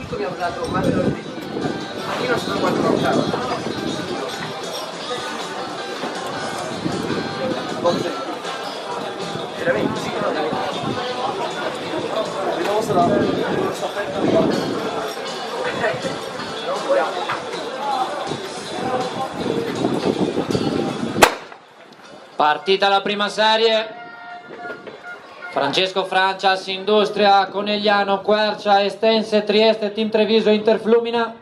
tutto abbiamo dato quando ero obiettivo. Anche io non so quanto mancava. Veramente, sì che non è. Vediamo se la staffetta non vogliamo. Partita la prima serie. Francesco Francias, Industria, Conegliano, Quercia, Estense, Trieste, Team Treviso, Interflumina.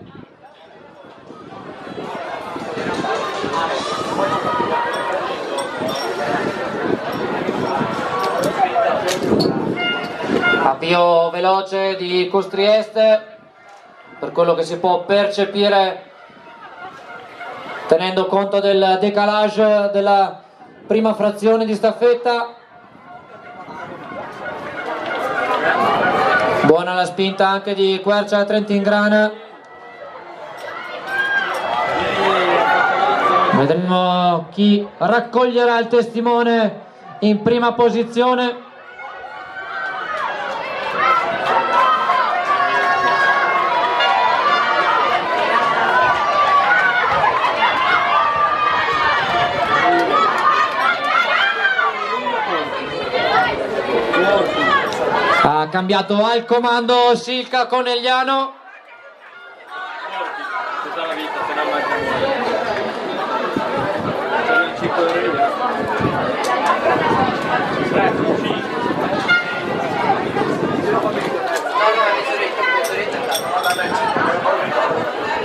Avvio veloce di Custrieste per quello che si può percepire tenendo conto del decalage della prima frazione di staffetta. Buona la spinta anche di Quercia Trentingrana. Vedremo chi raccoglierà il testimone in prima posizione. Ha cambiato al comando Silca Conegliano.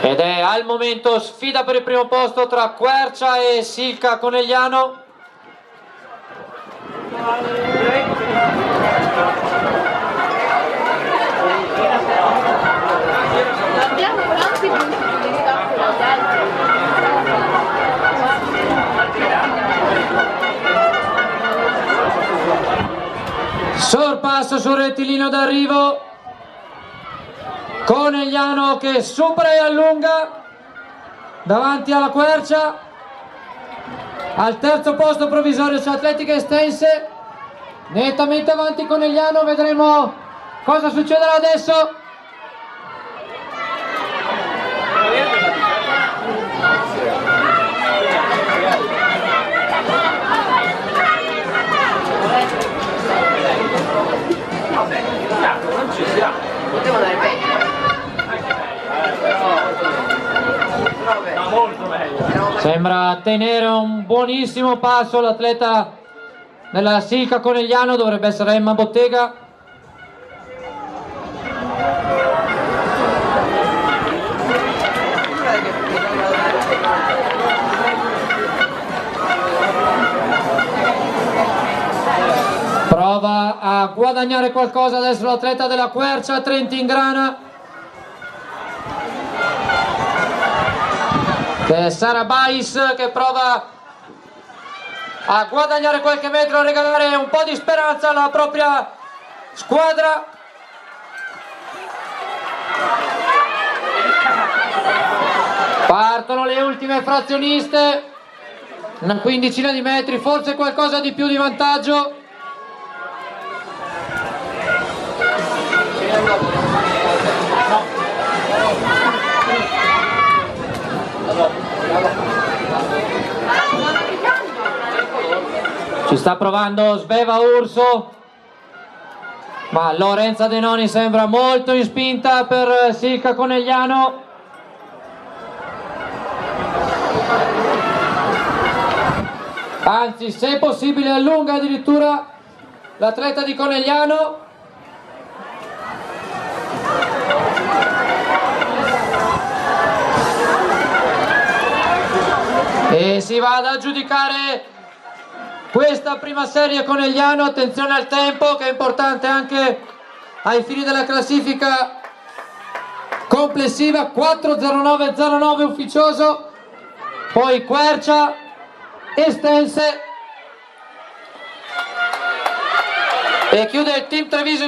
Ed è al momento sfida per il primo posto tra Quercia e Silca Conegliano. Sorpasso sul rettilineo d'arrivo. Conegliano che supera e allunga davanti alla Quercia. Al terzo posto provvisorio c'è Atletica Estense, nettamente avanti Conegliano. Vedremo cosa succederà adesso. Non ci sia, poteva andare meglio. Però molto meglio. Sembra tenere un buonissimo passo l'atleta della Silca Conegliano, dovrebbe essere Emma Bottega. Prova a guadagnare qualcosa adesso l'atleta della Quercia Trentingrana, che è Sara Bais, che prova a guadagnare qualche metro, a regalare un po' di speranza alla propria squadra. Partono le ultime frazioniste, una quindicina di metri, forse qualcosa di più di vantaggio. Ci sta provando Sveva Urso, ma Lorenza Denoni sembra molto in spinta per Silca Conegliano. Anzi, se possibile allunga addirittura l'atleta di Conegliano. E si va ad aggiudicare questa prima serie Conegliano. Attenzione al tempo, che è importante anche ai fini della classifica complessiva. 4:09:09 ufficioso, poi Quercia, Estense e chiude il Team Treviso.